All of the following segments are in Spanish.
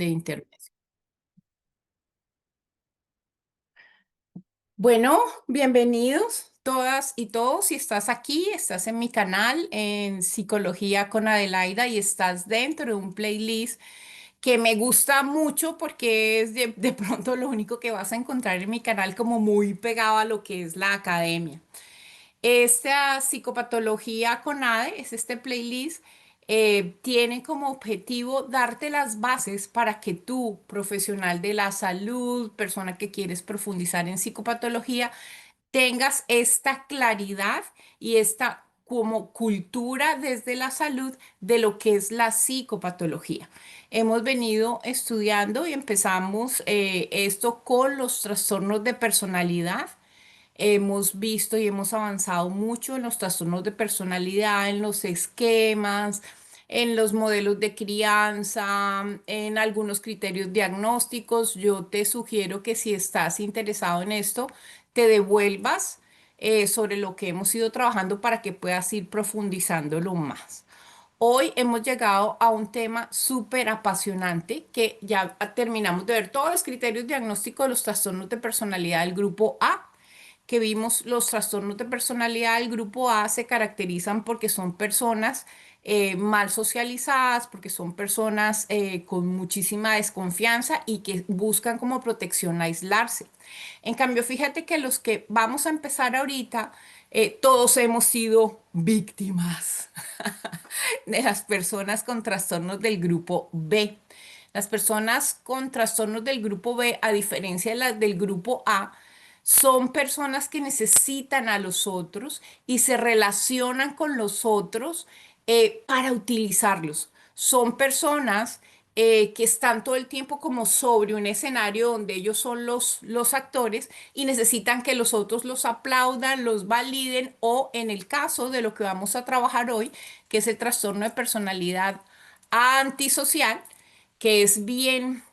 de intervención. Bueno, bienvenidos todas y todos. Si estás aquí, estás en mi canal en Psicología con Adelaida y estás dentro de un playlist que me gusta mucho porque es de pronto lo único que vas a encontrar en mi canal como muy pegado a lo que es la academia. Esta psicopatología con ADE, es este playlist, tiene como objetivo darte las bases para que tú, profesional de la salud, persona que quieres profundizar en psicopatología, tengas esta claridad y esta como cultura desde la salud de lo que es la psicopatología. Hemos venido estudiando y empezamos esto con los trastornos de personalidad. Hemos visto y hemos avanzado mucho en los trastornos de personalidad, en los esquemas, en los modelos de crianza, en algunos criterios diagnósticos. Yo te sugiero que si estás interesado en esto, te devuelvas sobre lo que hemos ido trabajando para que puedas ir profundizándolo más. Hoy hemos llegado a un tema súper apasionante que ya terminamos de ver todos los criterios diagnósticos de los trastornos de personalidad del grupo A, que vimos. Los trastornos de personalidad del grupo A se caracterizan porque son personas mal socializadas, porque son personas con muchísima desconfianza y que buscan como protección aislarse. En cambio, fíjate que los que vamos a empezar ahorita, todos hemos sido víctimas de las personas con trastornos del grupo B. Las personas con trastornos del grupo B, a diferencia de las del grupo A, son personas que necesitan a los otros y se relacionan con los otros para utilizarlos. Son personas que están todo el tiempo como sobre un escenario donde ellos son los actores y necesitan que los otros los aplaudan, los validen o en el caso de lo que vamos a trabajar hoy, que es el trastorno de personalidad antisocial, que es bien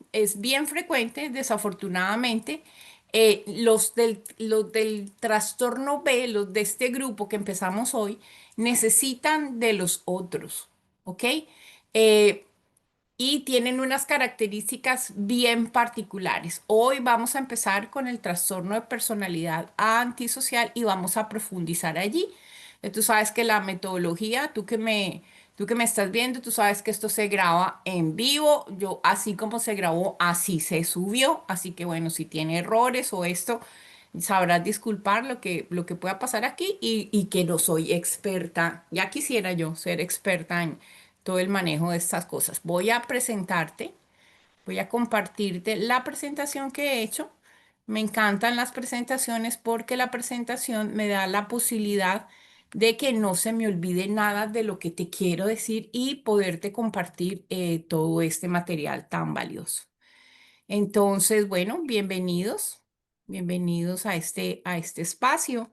frecuente, desafortunadamente. Los del trastorno B, los de este grupo que empezamos hoy, necesitan de los otros, ¿ok? Eh, y tienen unas características bien particulares. Hoy vamos a empezar con el trastorno de personalidad antisocial y vamos a profundizar allí. Tú sabes que la metodología, tú que me estás viendo, tú sabes que esto se graba en vivo. Yo, así como se grabó, así se subió. Así que bueno, si tiene errores o esto, sabrás disculpar lo que pueda pasar aquí y que no soy experta. Ya quisiera yo ser experta en todo el manejo de estas cosas. Voy a presentarte, voy a compartirte la presentación que he hecho. Me encantan las presentaciones porque la presentación me da la posibilidad de que no se me olvide nada de lo que te quiero decir y poderte compartir todo este material tan valioso. Entonces, bueno, bienvenidos a este espacio.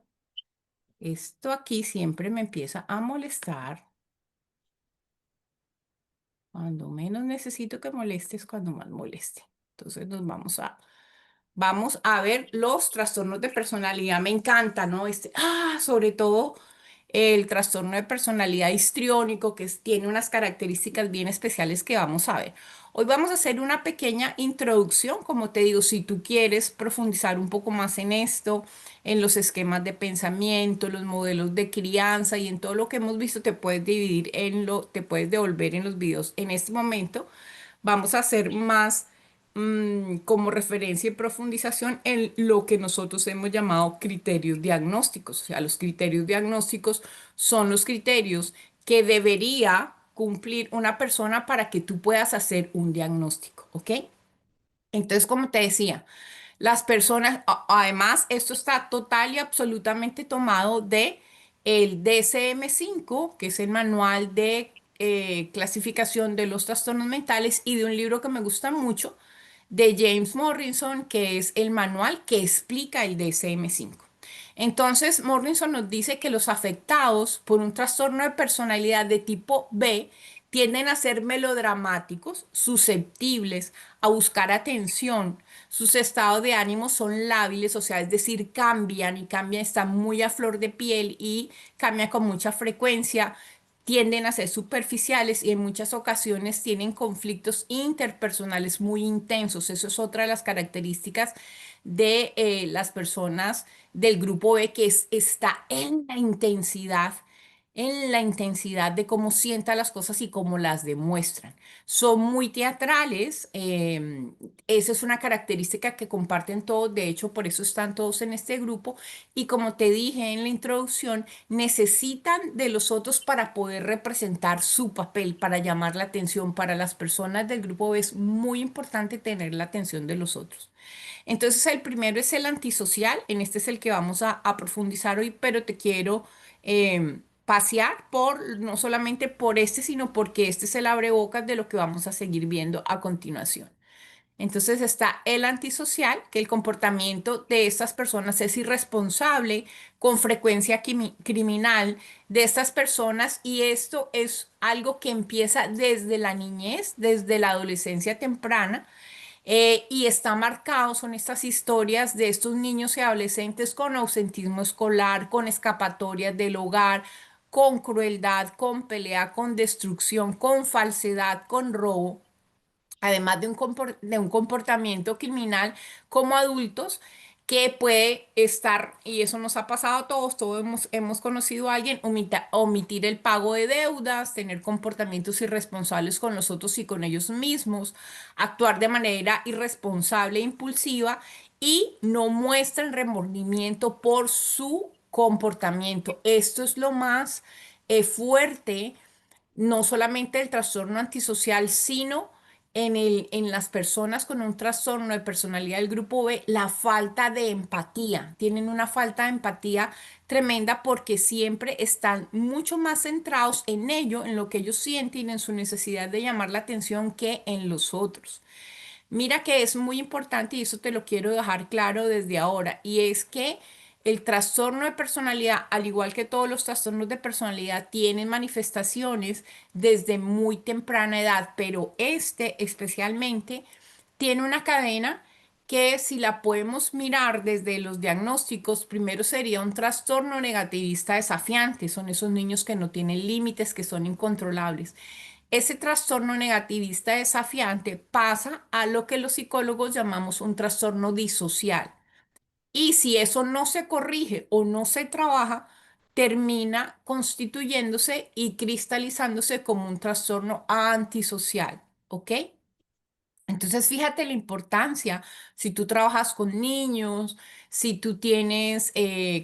Esto aquí siempre me empieza a molestar. Cuando menos necesito que molestes, cuando más moleste. Entonces vamos a ver los trastornos de personalidad. Me encanta, ¿no? Sobre todo el trastorno de personalidad histriónico, tiene unas características bien especiales que vamos a ver. Hoy vamos a hacer una pequeña introducción, como te digo, si tú quieres profundizar un poco más en esto, en los esquemas de pensamiento, los modelos de crianza y en todo lo que hemos visto, te puedes devolver en los videos. En este momento vamos a hacer más como referencia y profundización en lo que nosotros hemos llamado criterios diagnósticos. O sea, los criterios diagnósticos son los criterios que debería cumplir una persona para que tú puedas hacer un diagnóstico, ¿ok? Entonces, como te decía, las personas, además, esto está total y absolutamente tomado de el DSM-5, que es el manual de clasificación de los trastornos mentales, y de un libro que me gusta mucho de James Morrison, que es el manual que explica el DSM-5. Entonces, Morrison nos dice que los afectados por un trastorno de personalidad de tipo B tienden a ser melodramáticos, susceptibles, a buscar atención. Sus estados de ánimo son lábiles, o sea, es decir, cambian y cambian, están muy a flor de piel y cambian con mucha frecuencia. tienden a ser superficiales y en muchas ocasiones tienen conflictos interpersonales muy intensos. Eso es otra de las características de las personas del grupo B, que está en la intensidad de cómo sientan las cosas y cómo las demuestran. Son muy teatrales, esa es una característica que comparten todos, de hecho por eso están todos en este grupo y como te dije en la introducción, necesitan de los otros para poder representar su papel, para llamar la atención. Para las personas del grupo B es muy importante tener la atención de los otros. Entonces el primero es el antisocial, en este es el que vamos a profundizar hoy, pero te quiero pasear por, no solamente por este, sino porque este es el abrebocas de lo que vamos a seguir viendo a continuación. Entonces está el antisocial, que el comportamiento de estas personas es irresponsable, con frecuencia criminal de estas personas, y esto es algo que empieza desde la niñez, desde la adolescencia temprana, y está marcado, son estas historias de estos niños y adolescentes con ausentismo escolar, con escapatorias del hogar, con crueldad, con pelea, con destrucción, con falsedad, con robo, además de de un comportamiento criminal como adultos que puede estar, y eso nos ha pasado a todos, hemos conocido a alguien, omitir el pago de deudas, tener comportamientos irresponsables con los otros y con ellos mismos, actuar de manera irresponsable e impulsiva y no muestran remordimiento por su comportamiento. Esto es lo más fuerte, no solamente el trastorno antisocial, sino en las personas con un trastorno de personalidad del grupo B, la falta de empatía. Tienen una falta de empatía tremenda porque siempre están mucho más centrados en ello, en lo que ellos sienten, en su necesidad de llamar la atención que en los otros. Mira que es muy importante y eso te lo quiero dejar claro desde ahora, y es que el trastorno de personalidad, al igual que todos los trastornos de personalidad, tienen manifestaciones desde muy temprana edad, pero este especialmente tiene una cadena que, si la podemos mirar desde los diagnósticos, primero sería un trastorno negativista desafiante. Son esos niños que no tienen límites, que son incontrolables. Ese trastorno negativista desafiante pasa a lo que los psicólogos llamamos un trastorno disocial. Y si eso no se corrige o no se trabaja, termina constituyéndose y cristalizándose como un trastorno antisocial. ¿Ok? Entonces, fíjate la importancia, si tú trabajas con niños, si tú tienes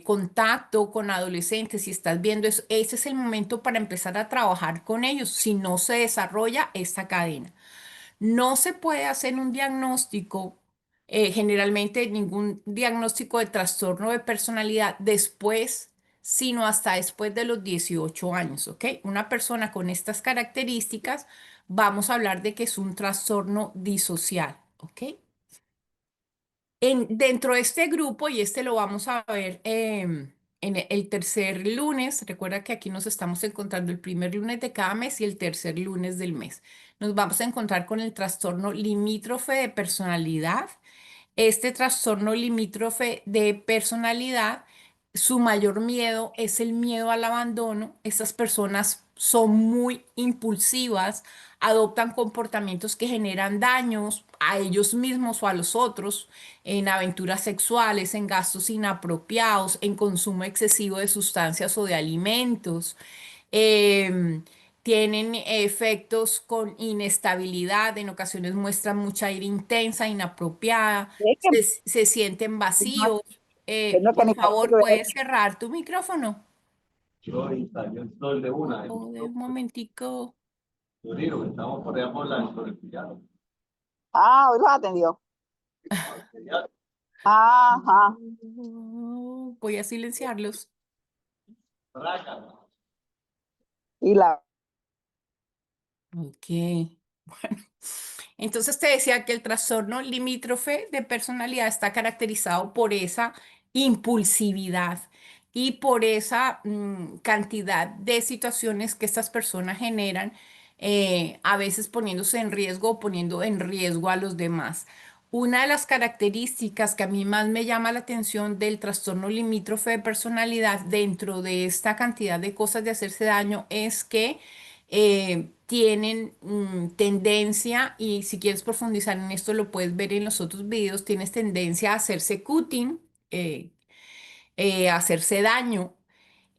contacto con adolescentes, si estás viendo eso, ese es el momento para empezar a trabajar con ellos, si no se desarrolla esta cadena. No se puede hacer un diagnóstico, generalmente ningún diagnóstico de trastorno de personalidad después, sino hasta después de los 18 años, ¿ok? Una persona con estas características, vamos a hablar de que es un trastorno disocial, ¿ok? Dentro de este grupo, y este lo vamos a ver en el tercer lunes, recuerda que aquí nos estamos encontrando el primer lunes de cada mes y el tercer lunes del mes. Nos vamos a encontrar con el trastorno limítrofe de personalidad. Este trastorno limítrofe de personalidad, su mayor miedo es el miedo al abandono. Estas personas son muy impulsivas, adoptan comportamientos que generan daños a ellos mismos o a los otros, en aventuras sexuales, en gastos inapropiados, en consumo excesivo de sustancias o de alimentos. Em, Tienen efectos con inestabilidad, en ocasiones muestran mucha ira intensa, inapropiada, Es que, se sienten no, vacíos. que no, que Por ni parece que favor, hubiera ¿puedes hecho. cerrar tu micrófono? Yo ahorita, yo estoy de una, O de un momentico. yo digo, estamos por allá por el pillado. Ah, hoy los atendió. Ya, Ajá. Voy a silenciarlos. rácata. Y la, Ok. Bueno, entonces te decía que el trastorno limítrofe de personalidad está caracterizado por esa impulsividad y por esa cantidad de situaciones que estas personas generan, a veces poniéndose en riesgo o poniendo en riesgo a los demás. Una de las características que a mí más me llama la atención del trastorno limítrofe de personalidad dentro de esta cantidad de cosas de hacerse daño es que tienen tendencia, y si quieres profundizar en esto lo puedes ver en los otros videos, tienes tendencia a hacerse cutting, eh, a hacerse daño.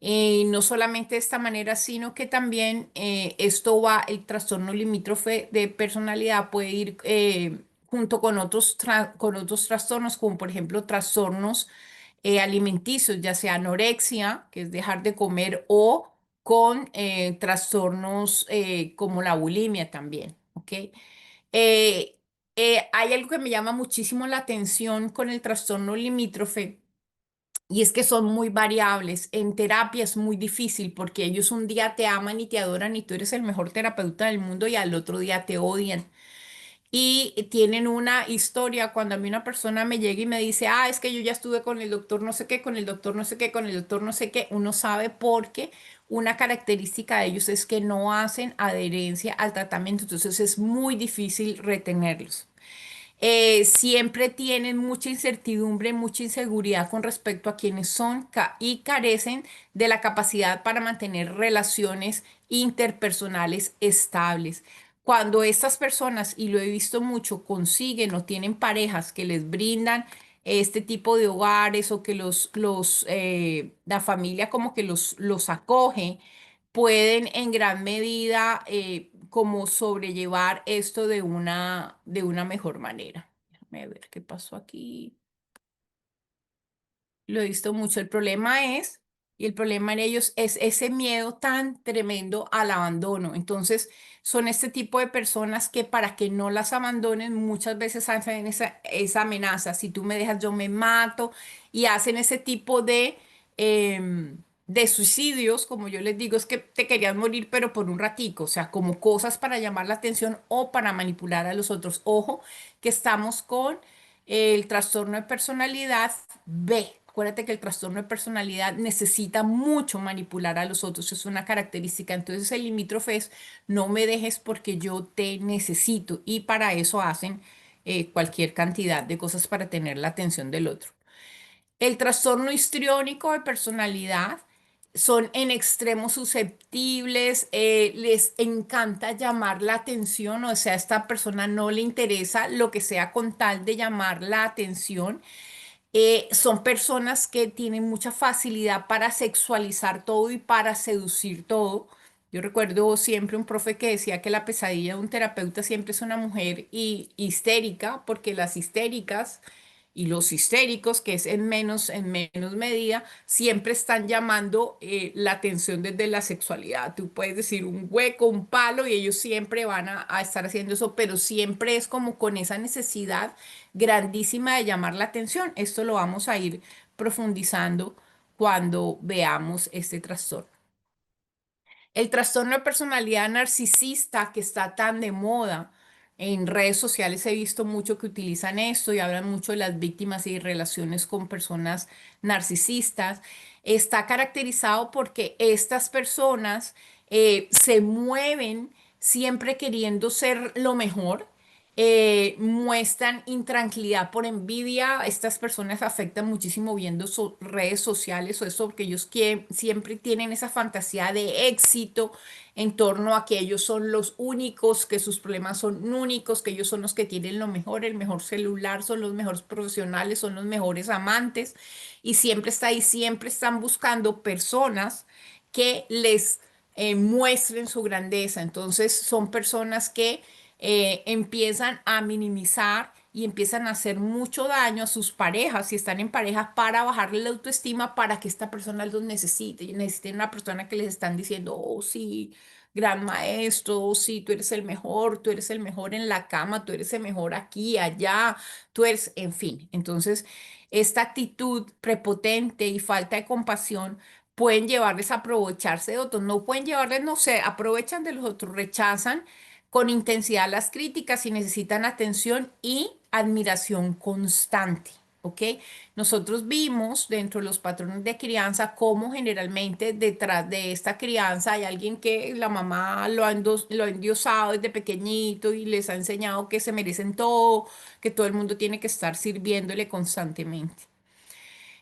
No solamente de esta manera, sino que también el trastorno limítrofe de personalidad puede ir junto con con otros trastornos, como por ejemplo trastornos alimenticios, ya sea anorexia, que es dejar de comer, o con trastornos como la bulimia también, ¿ok? Eh, Hay algo que me llama muchísimo la atención con el trastorno limítrofe y es que son muy variables. En terapia es muy difícil porque ellos un día te aman y te adoran y tú eres el mejor terapeuta del mundo y al otro día te odian. Y tienen una historia cuando a mí una persona me llega y me dice, ah, es que yo ya estuve con el doctor no sé qué, con el doctor no sé qué, con el doctor no sé qué, uno sabe porque una característica de ellos es que no hacen adherencia al tratamiento, entonces es muy difícil retenerlos. Siempre tienen mucha incertidumbre, mucha inseguridad con respecto a quiénes son y carecen de la capacidad para mantener relaciones interpersonales estables. Cuando estas personas, y lo he visto mucho, consiguen o tienen parejas que les brindan este tipo de hogares o que la familia como que los acoge, pueden en gran medida como sobrellevar esto de una mejor manera. Déjame ver qué pasó aquí. Lo he visto mucho. Y el problema en ellos es ese miedo tan tremendo al abandono. Entonces, son este tipo de personas que para que no las abandonen, muchas veces hacen esa amenaza. Si tú me dejas, yo me mato. Y hacen ese tipo de suicidios, como yo les digo, es que te querías morir, pero por un ratico. O sea, como cosas para llamar la atención o para manipular a los otros. Ojo, que estamos con el trastorno de personalidad B. Acuérdate que el trastorno de personalidad necesita mucho manipular a los otros, es una característica. Entonces el limítrofe es no me dejes porque yo te necesito y para eso hacen cualquier cantidad de cosas para tener la atención del otro. El trastorno histriónico de personalidad son en extremo susceptibles, les encanta llamar la atención, o sea, a esta persona no le interesa lo que sea con tal de llamar la atención. Son personas que tienen mucha facilidad para sexualizar todo y para seducir todo. Yo recuerdo siempre un profe que decía que la pesadilla de un terapeuta siempre es una mujer histérica, porque las histéricas y los histéricos, que es en menos medida, siempre están llamando la atención desde la sexualidad. Tú puedes decir un hueco, un palo, y ellos siempre van a estar haciendo eso, pero siempre es como con esa necesidad grandísima de llamar la atención. Esto lo vamos a ir profundizando cuando veamos este trastorno. El trastorno de personalidad narcisista que está tan de moda. En redes sociales he visto mucho que utilizan esto y hablan mucho de las víctimas y relaciones con personas narcisistas. Está caracterizado porque estas personas se mueven siempre queriendo ser lo mejor, muestran intranquilidad por envidia. Estas personas afectan muchísimo viendo redes sociales o eso, porque ellos siempre tienen esa fantasía de éxito en torno a que ellos son los únicos, que sus problemas son únicos, que ellos son los que tienen lo mejor, el mejor celular, son los mejores profesionales, son los mejores amantes, y siempre está ahí, siempre están buscando personas que les muestren su grandeza. Entonces son personas que empiezan a minimizar y empiezan a hacer mucho daño a sus parejas, si están en pareja, para bajarle la autoestima, para que esta persona los necesite. Y necesiten una persona que les están diciendo, oh sí, gran maestro, oh sí, tú eres el mejor en la cama, tú eres el mejor aquí, allá, tú eres, en fin. Entonces, esta actitud prepotente y falta de compasión pueden llevarles a aprovecharse de otros, no pueden llevarles, no sé, aprovechan de los otros, rechazan con intensidad las críticas y necesitan atención y admiración constante. ¿ok? Nosotros vimos dentro de los patrones de crianza cómo generalmente detrás de esta crianza hay alguien que la mamá lo ha endiosado desde pequeñito y les ha enseñado que se merecen todo, que todo el mundo tiene que estar sirviéndole constantemente.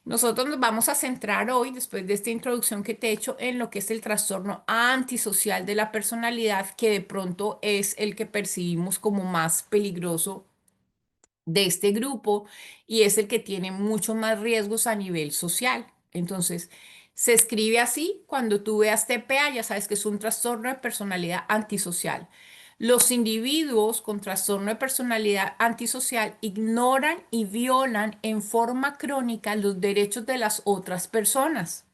Nosotros nos vamos a centrar hoy, después de esta introducción que te he hecho, en lo que es el trastorno antisocial de la personalidad, que de pronto es el que percibimos como más peligroso de este grupo y es el que tiene mucho más riesgos a nivel social. Entonces, se escribe así: cuando tú veas TPA, ya sabes que es un trastorno de personalidad antisocial. Los individuos con trastorno de personalidad antisocial ignoran y violan en forma crónica los derechos de las otras personas.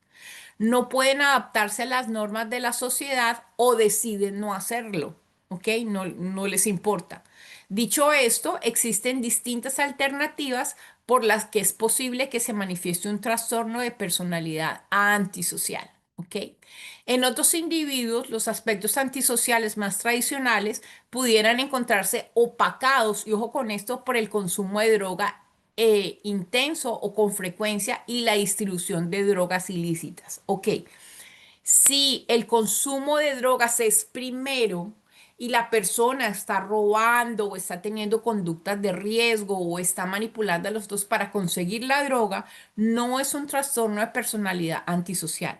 No pueden adaptarse a las normas de la sociedad o deciden no hacerlo, ¿ok? No les importa. Dicho esto, existen distintas alternativas por las que es posible que se manifieste un trastorno de personalidad antisocial, ¿ok? En otros individuos, los aspectos antisociales más tradicionales pudieran encontrarse opacados, y ojo con esto, por el consumo de droga intenso o con frecuencia y la distribución de drogas ilícitas. Ok, si el consumo de drogas es primero y la persona está robando o está teniendo conductas de riesgo o está manipulando a los dos para conseguir la droga, no es un trastorno de personalidad antisocial.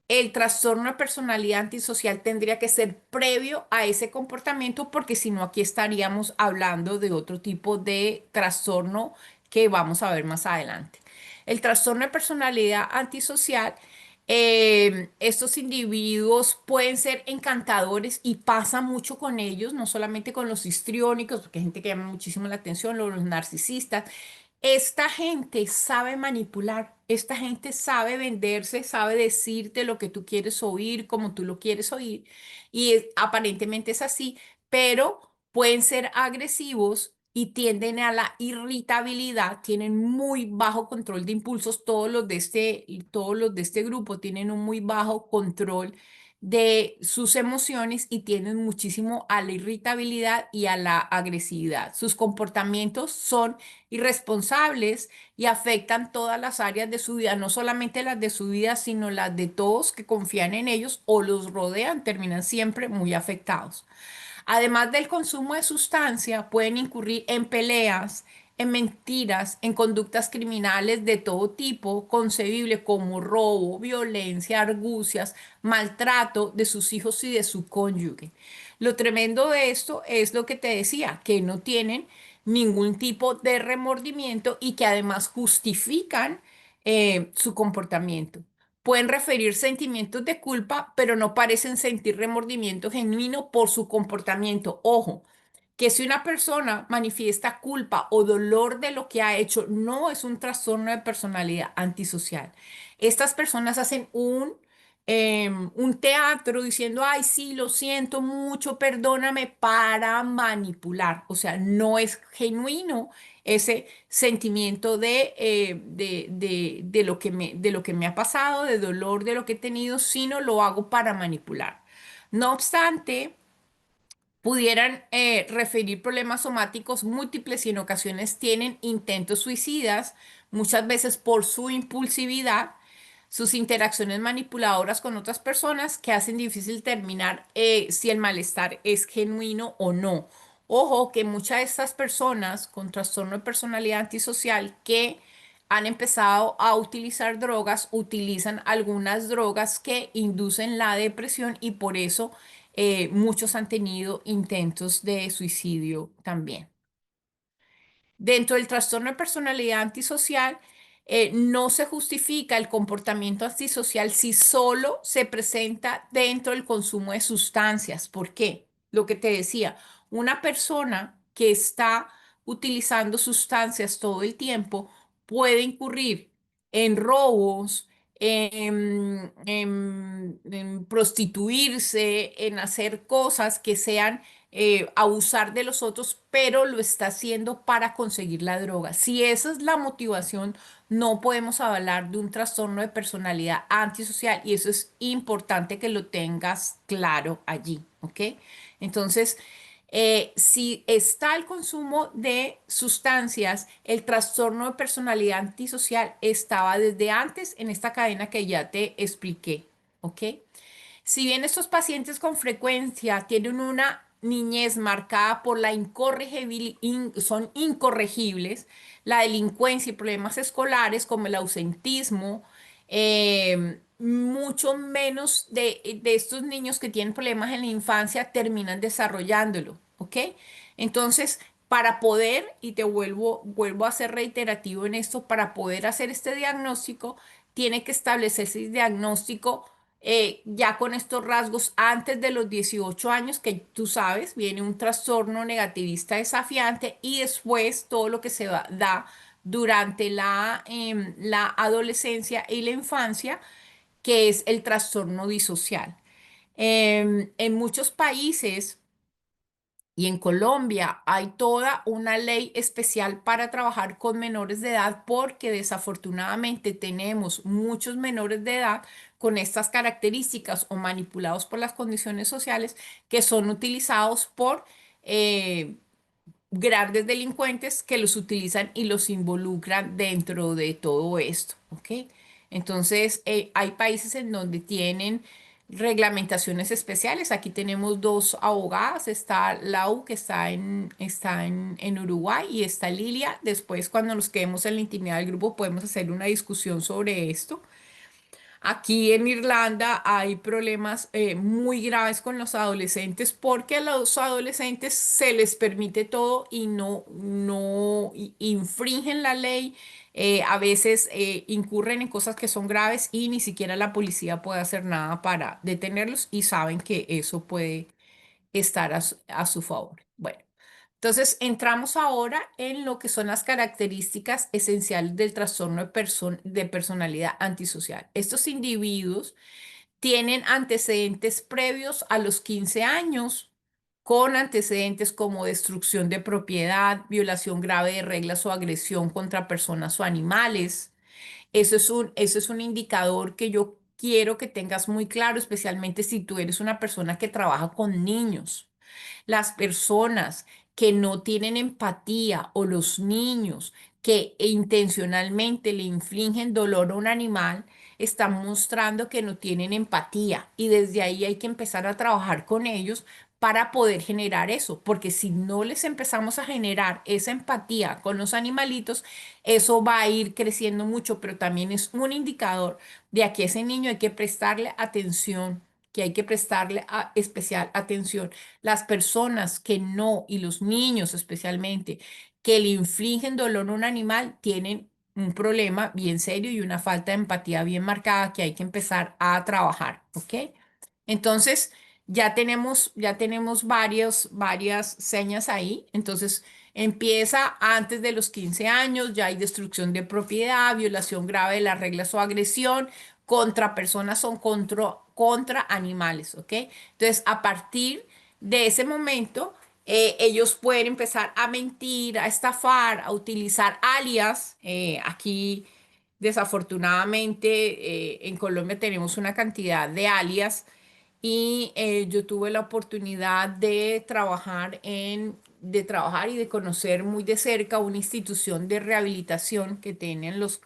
El trastorno de personalidad antisocial tendría que ser previo a ese comportamiento, porque si no, aquí estaríamos hablando de otro tipo de trastorno que vamos a ver más adelante. El trastorno de personalidad antisocial, estos individuos pueden ser encantadores y pasa mucho con ellos, no solamente con los histriónicos, porque hay gente que llama muchísimo la atención, los narcisistas. Esta gente sabe manipular, esta gente sabe venderse, sabe decirte lo que tú quieres oír, como tú lo quieres oír, y aparentemente es así, pero pueden ser agresivos y tienden a la irritabilidad, tienen muy bajo control de impulsos. Todos los de este grupo tienen un muy bajo control de sus emociones y tienden muchísimo a la irritabilidad y a la agresividad. Sus comportamientos son irresponsables y afectan todas las áreas de su vida, no solamente las de su vida, sino las de todos que confían en ellos o los rodean, terminan siempre muy afectados. Además del consumo de sustancia, pueden incurrir en peleas, en mentiras, en conductas criminales de todo tipo, concebible como robo, violencia, argucias, maltrato de sus hijos y de su cónyuge. Lo tremendo de esto es lo que te decía, que no tienen ningún tipo de remordimiento y que además justifican su comportamiento. Pueden referir sentimientos de culpa, pero no parecen sentir remordimiento genuino por su comportamiento. Ojo, que si una persona manifiesta culpa o dolor de lo que ha hecho, no es un trastorno de personalidad antisocial. Estas personas hacen un teatro diciendo: ay, sí, lo siento mucho, perdóname, para manipular. O sea, no es genuino ese sentimiento de lo que me ha pasado, de dolor de lo que he tenido, sino lo hago para manipular. No obstante, pudieran referir problemas somáticos múltiples y en ocasiones tienen intentos suicidas, muchas veces por su impulsividad, sus interacciones manipuladoras con otras personas que hacen difícil determinar si el malestar es genuino o no. Ojo que muchas de estas personas con trastorno de personalidad antisocial que han empezado a utilizar drogas, utilizan algunas drogas que inducen la depresión y por eso muchos han tenido intentos de suicidio también. Dentro del trastorno de personalidad antisocial, no se justifica el comportamiento antisocial si solo se presenta dentro del consumo de sustancias. ¿Por qué? Lo que te decía, una persona que está utilizando sustancias todo el tiempo puede incurrir en robos, en prostituirse, en hacer cosas que sean abusar de los otros, pero lo está haciendo para conseguir la droga. Si esa es la motivación, no podemos hablar de un trastorno de personalidad antisocial, y eso es importante que lo tengas claro allí, ¿ok? Entonces, Si está el consumo de sustancias, el trastorno de personalidad antisocial estaba desde antes en esta cadena que ya te expliqué, ¿ok? Si bien estos pacientes con frecuencia tienen una niñez marcada por la son incorregibles, la delincuencia y problemas escolares como el ausentismo, mucho menos de estos niños que tienen problemas en la infancia terminan desarrollándolo, ¿ok? Entonces, para poder, y vuelvo a ser reiterativo en esto, para poder hacer este diagnóstico, tiene que establecerse el diagnóstico ya con estos rasgos antes de los 18 años, que tú sabes, viene un trastorno negativista desafiante y después todo lo que da durante la adolescencia y la infancia, que es el trastorno disocial. En muchos países y en Colombia hay toda una ley especial para trabajar con menores de edad porque desafortunadamente tenemos muchos menores de edad con estas características o manipulados por las condiciones sociales que son utilizados por eh, grandes delincuentes que los utilizan y los involucran dentro de todo esto, ¿ok? Entonces, hay países en donde tienen reglamentaciones especiales. Aquí tenemos dos abogadas, está Lau, que está en Uruguay, y está Lilia. Después, cuando nos quedemos en la intimidad del grupo, podemos hacer una discusión sobre esto. Aquí en Irlanda hay problemas muy graves con los adolescentes porque a los adolescentes se les permite todo y no infringen la ley. A veces incurren en cosas que son graves y ni siquiera la policía puede hacer nada para detenerlos y saben que eso puede estar a su favor. Bueno, entonces entramos ahora en lo que son las características esenciales del trastorno de personalidad antisocial. Estos individuos tienen antecedentes previos a los 15 años, con antecedentes como destrucción de propiedad, violación grave de reglas o agresión contra personas o animales. Eso es un indicador que yo quiero que tengas muy claro, especialmente si tú eres una persona que trabaja con niños. Las personas que no tienen empatía o los niños que intencionalmente le infligen dolor a un animal están mostrando que no tienen empatía y desde ahí hay que empezar a trabajar con ellos para poder generar eso, porque si no les empezamos a generar esa empatía con los animalitos, eso va a ir creciendo mucho, pero también es un indicador de a que ese niño hay que prestarle atención, que hay que prestarle especial atención. Las personas que no, y los niños especialmente, que le infligen dolor a un animal, tienen un problema bien serio y una falta de empatía bien marcada que hay que empezar a trabajar, ¿ok? Entonces, ya tenemos varias señas ahí. Entonces, empieza antes de los 15 años, ya hay destrucción de propiedad, violación grave de las reglas o agresión contra personas o contra animales, ¿ok? Entonces, a partir de ese momento, ellos pueden empezar a mentir, a estafar, a utilizar alias. Aquí, desafortunadamente, en Colombia tenemos una cantidad de alias y yo tuve la oportunidad de trabajar y de conocer muy de cerca una institución de rehabilitación que tienen los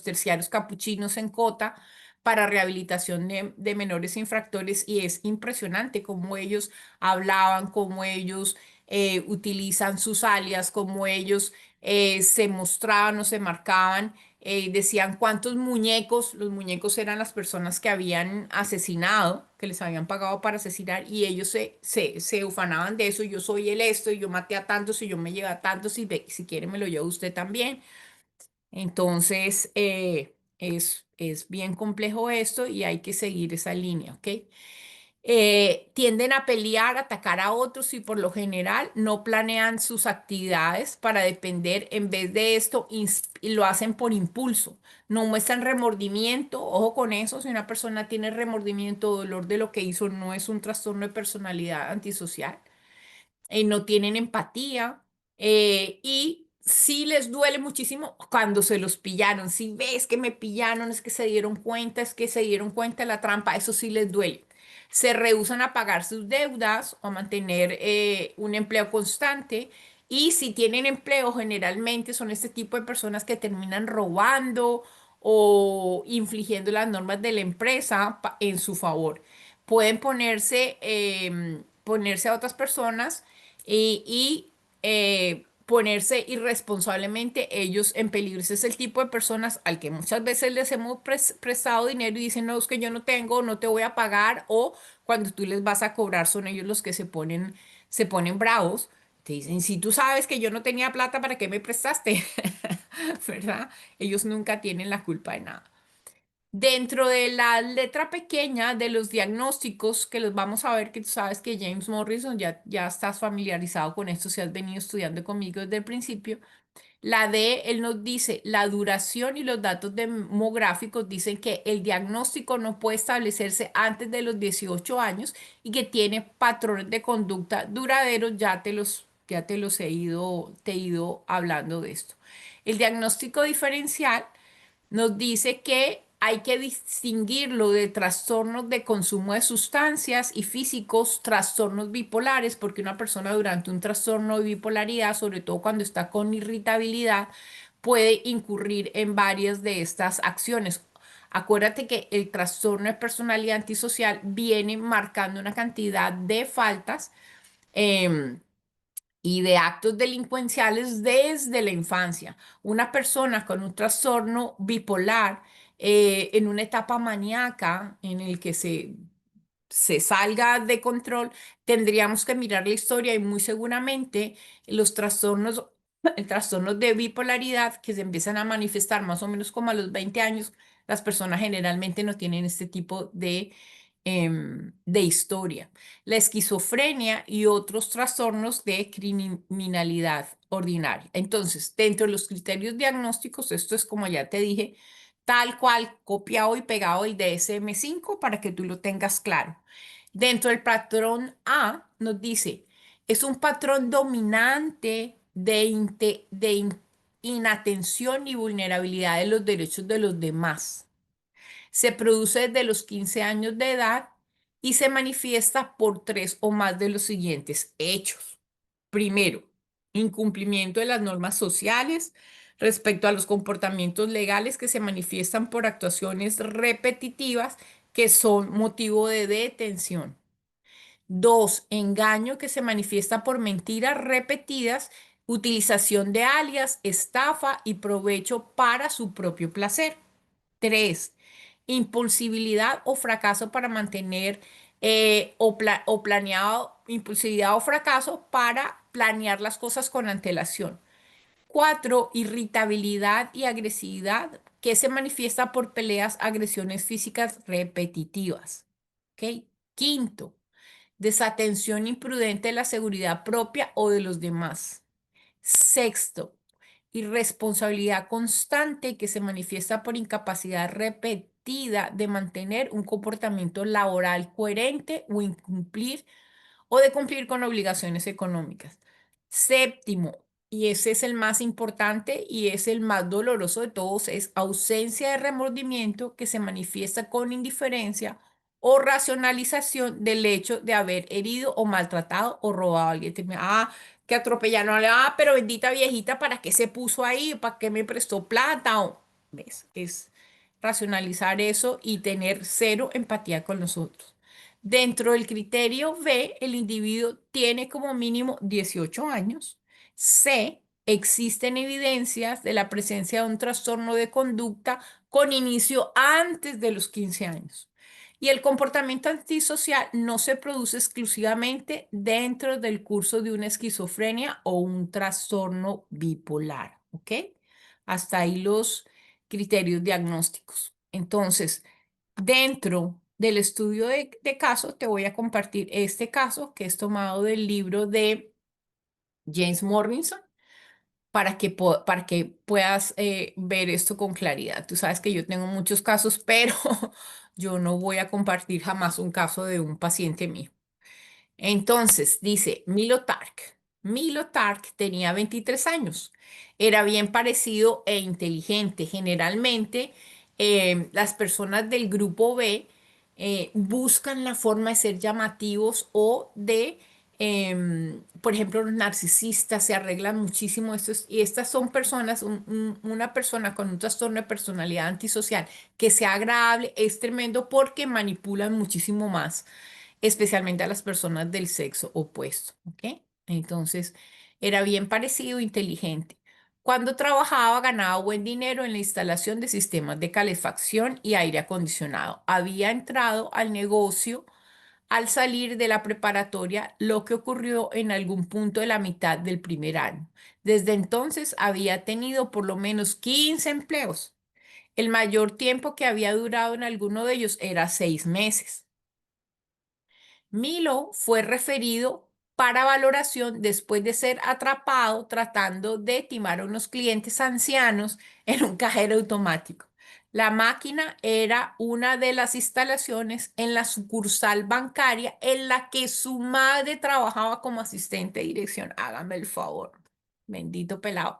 terciarios capuchinos en Cota para rehabilitación de menores infractores, y es impresionante cómo ellos hablaban, cómo ellos utilizan sus alias, cómo ellos se mostraban o se marcaban. Decían cuántos muñecos, los muñecos eran las personas que habían asesinado, que les habían pagado para asesinar, y ellos se ufanaban de eso. Yo soy el esto, y yo maté a tantos, y yo me llevé a tantos, y si quiere me lo lleva usted también. Entonces, es bien complejo esto y hay que seguir esa línea, ¿ok? Tienden a pelear, atacar a otros y por lo general no planean sus actividades para depender. En vez de esto, lo hacen por impulso. No muestran remordimiento. Ojo con eso, si una persona tiene remordimiento o dolor de lo que hizo, no es un trastorno de personalidad antisocial. No tienen empatía, y sí les duele muchísimo cuando se los pillaron. Si ves que me pillaron, es que se dieron cuenta, es que se dieron cuenta de la trampa, eso sí les duele. se rehúsan a pagar sus deudas o a mantener un empleo constante. Y si tienen empleo, generalmente son este tipo de personas que terminan robando o infligiendo las normas de la empresa en su favor. Pueden ponerse a otras personas y ponerse irresponsablemente ellos en peligro. Ese es el tipo de personas al que muchas veces les hemos prestado dinero y dicen, no, es que yo no tengo, no te voy a pagar, o cuando tú les vas a cobrar son ellos los que se ponen bravos. Te dicen, si tú sabes que yo no tenía plata, ¿para qué me prestaste? ¿Verdad? Ellos nunca tienen la culpa de nada. Dentro de la letra pequeña de los diagnósticos, que los vamos a ver, que tú sabes que James Morrison, ya estás familiarizado con esto si has venido estudiando conmigo desde el principio. La D, él nos dice, la duración y los datos demográficos dicen que el diagnóstico no puede establecerse antes de los 18 años y que tiene patrones de conducta duraderos. Ya te los he ido hablando de esto. El diagnóstico diferencial nos dice que hay que distinguirlo de trastornos de consumo de sustancias y físicos, trastornos bipolares, porque una persona durante un trastorno de bipolaridad, sobre todo cuando está con irritabilidad, puede incurrir en varias de estas acciones. Acuérdate que el trastorno de personalidad antisocial viene marcando una cantidad de faltas. em, y de actos delincuenciales desde la infancia. Una persona con un trastorno bipolar en una etapa maníaca en el que se salga de control, tendríamos que mirar la historia y muy seguramente los trastornos, el trastorno de bipolaridad que se empiezan a manifestar más o menos como a los 20 años, las personas generalmente no tienen este tipo de historia. La esquizofrenia y otros trastornos de criminalidad ordinaria. Entonces, dentro de los criterios diagnósticos, esto es como ya te dije, tal cual, copiado y pegado el DSM-5 para que tú lo tengas claro. Dentro del patrón A nos dice, es un patrón dominante de inatención y vulnerabilidad de los derechos de los demás. Se produce desde los 15 años de edad y se manifiesta por tres o más de los siguientes hechos. Primero, incumplimiento de las normas sociales respecto a los comportamientos legales que se manifiestan por actuaciones repetitivas que son motivo de detención. Dos, engaño que se manifiesta por mentiras repetidas, utilización de alias, estafa y provecho para su propio placer. Tres, impulsibilidad o fracaso para mantener o planeado, impulsividad o fracaso para planear las cosas con antelación. Cuatro, irritabilidad y agresividad que se manifiesta por peleas, agresiones físicas repetitivas. ¿Ok? Quinto, desatención imprudente de la seguridad propia o de los demás. Sexto, irresponsabilidad constante que se manifiesta por incapacidad repetida de mantener un comportamiento laboral coherente o de cumplir con obligaciones económicas. Séptimo, y ese es el más importante y es el más doloroso de todos, es ausencia de remordimiento que se manifiesta con indiferencia o racionalización del hecho de haber herido o maltratado o robado a alguien. Que atropellaron pero bendita viejita, ¿para qué se puso ahí? ¿Para qué me prestó plata? ¿Ves? Es racionalizar eso y tener cero empatía con nosotros. Dentro del criterio B, el individuo tiene como mínimo 18 años. C, existen evidencias de la presencia de un trastorno de conducta con inicio antes de los 15 años. Y el comportamiento antisocial no se produce exclusivamente dentro del curso de una esquizofrenia o un trastorno bipolar. ¿Ok? Hasta ahí los criterios diagnósticos. Entonces, dentro del estudio de caso, te voy a compartir este caso que es tomado del libro de James Morrison para que puedas ver esto con claridad. Tú sabes que yo tengo muchos casos, pero yo no voy a compartir jamás un caso de un paciente mío. Entonces, dice Milo Tark. Milo Tark tenía 23 años. Era bien parecido e inteligente. Generalmente, las personas del grupo B buscan la forma de ser llamativos o de, por ejemplo, los narcisistas se arreglan muchísimo estos, y estas son personas, una persona con un trastorno de personalidad antisocial que sea agradable es tremendo porque manipulan muchísimo más, especialmente a las personas del sexo opuesto, ¿ok? Entonces, era bien parecido, inteligente. Cuando trabajaba, ganaba buen dinero en la instalación de sistemas de calefacción y aire acondicionado. Había entrado al negocio al salir de la preparatoria, lo que ocurrió en algún punto de la mitad del primer año. Desde entonces había tenido por lo menos 15 empleos. El mayor tiempo que había durado en alguno de ellos era 6 meses. Milo fue referido para valoración después de ser atrapado tratando de timar a unos clientes ancianos en un cajero automático. La máquina era una de las instalaciones en la sucursal bancaria en la que su madre trabajaba como asistente de dirección. Hágame el favor. Bendito pelado.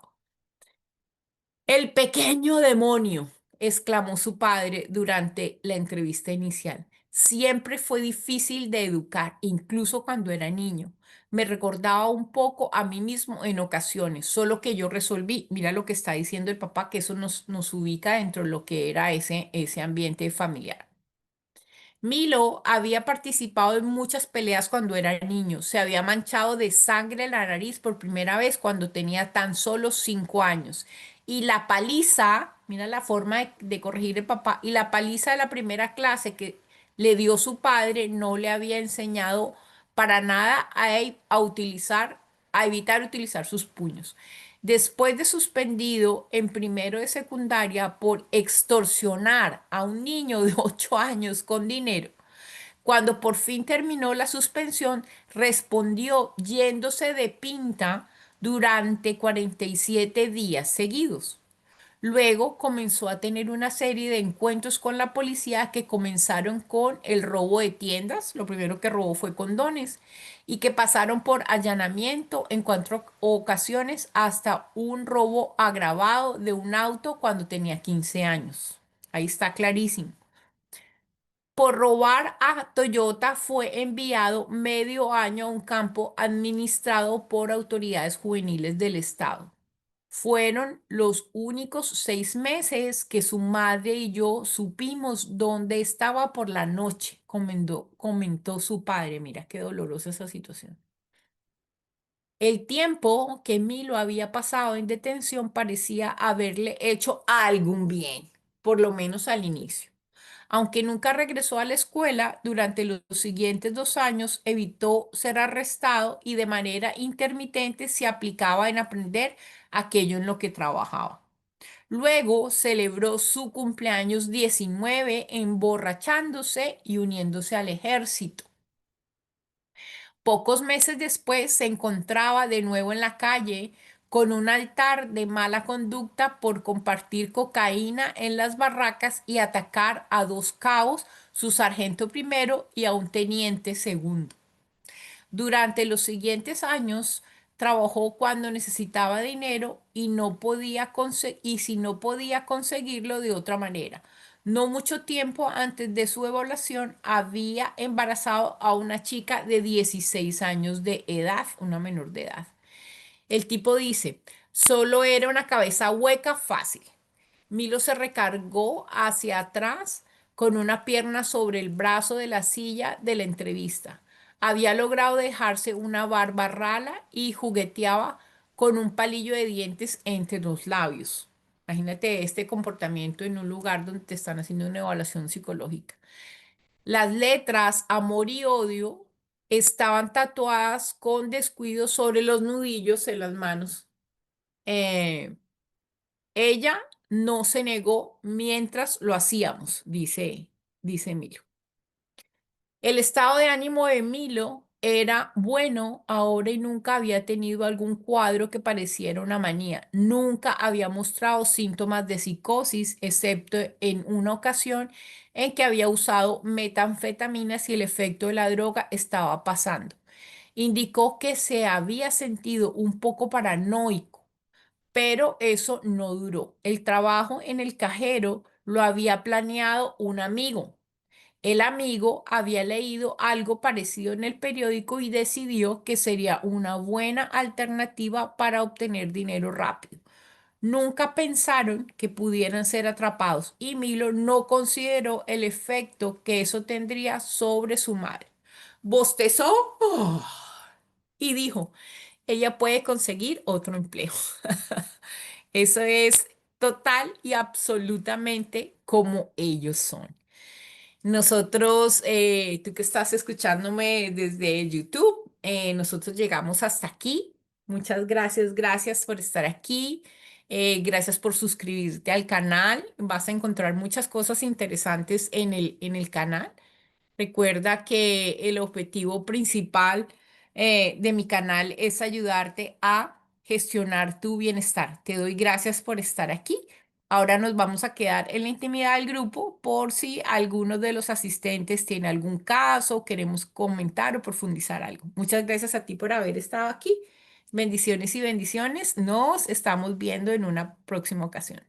El pequeño demonio, exclamó su padre durante la entrevista inicial. Siempre fue difícil de educar, incluso cuando era niño. Me recordaba un poco a mí mismo en ocasiones, solo que yo resolví, mira lo que está diciendo el papá, que eso nos ubica dentro de lo que era ese ambiente familiar. Milo había participado en muchas peleas cuando era niño. Se había manchado de sangre la nariz por primera vez cuando tenía tan solo 5 años. Y la paliza, mira la forma de corregir el papá, y la paliza de la primera clase que le dio su padre no le había enseñado para nada a evitar utilizar sus puños. Después de suspendido en primero de secundaria por extorsionar a un niño de 8 años con dinero, cuando por fin terminó la suspensión, respondió yéndose de pinta durante 47 días seguidos. Luego comenzó a tener una serie de encuentros con la policía que comenzaron con el robo de tiendas, lo primero que robó fue condones, y que pasaron por allanamiento en 4 ocasiones hasta un robo agravado de un auto cuando tenía 15 años. Ahí está clarísimo. Por robar a Toyota fue enviado medio año a un campo administrado por autoridades juveniles del estado. Fueron los únicos 6 meses que su madre y yo supimos dónde estaba por la noche, comentó su padre. Mira qué dolorosa esa situación. El tiempo que Milo había pasado en detención parecía haberle hecho algún bien, por lo menos al inicio. Aunque nunca regresó a la escuela, durante los siguientes 2 años evitó ser arrestado y de manera intermitente se aplicaba en aprender aquello en lo que trabajaba. Luego celebró su cumpleaños 19 emborrachándose y uniéndose al ejército. Pocos meses después se encontraba de nuevo en la calle con un altar de mala conducta por compartir cocaína en las barracas y atacar a 2 cabos, su sargento primero y a un teniente segundo. Durante los siguientes años trabajó cuando necesitaba dinero y si no podía conseguirlo de otra manera. No mucho tiempo antes de su evaluación había embarazado a una chica de 16 años de edad, una menor de edad. El tipo dice, solo era una cabeza hueca fácil. Milo se recargó hacia atrás con una pierna sobre el brazo de la silla de la entrevista. Había logrado dejarse una barba rala y jugueteaba con un palillo de dientes entre los labios. Imagínate este comportamiento en un lugar donde te están haciendo una evaluación psicológica. Las letras amor y odio estaban tatuadas con descuido sobre los nudillos en las manos. Eh, Ella no se negó mientras lo hacíamos, dice Milo. El estado de ánimo de Milo era bueno ahora y nunca había tenido algún cuadro que pareciera una manía. Nunca había mostrado síntomas de psicosis, excepto en una ocasión en que había usado metanfetaminas y el efecto de la droga estaba pasando. Indicó que se había sentido un poco paranoico, pero eso no duró. El trabajo en el cajero lo había planeado un amigo. El amigo había leído algo parecido en el periódico y decidió que sería una buena alternativa para obtener dinero rápido. Nunca pensaron que pudieran ser atrapados y Milo no consideró el efecto que eso tendría sobre su madre. Bostezó y dijo, ella puede conseguir otro empleo. Eso es total y absolutamente como ellos son. Nosotros, tú que estás escuchándome desde YouTube, nosotros llegamos hasta aquí. Muchas gracias, gracias por estar aquí. Gracias por suscribirte al canal. Vas a encontrar muchas cosas interesantes en el canal. Recuerda que el objetivo principal de mi canal es ayudarte a gestionar tu bienestar. Te doy gracias por estar aquí. Ahora nos vamos a quedar en la intimidad del grupo por si alguno de los asistentes tiene algún caso, queremos comentar o profundizar algo. Muchas gracias a ti por haber estado aquí. Bendiciones y bendiciones. Nos estamos viendo en una próxima ocasión.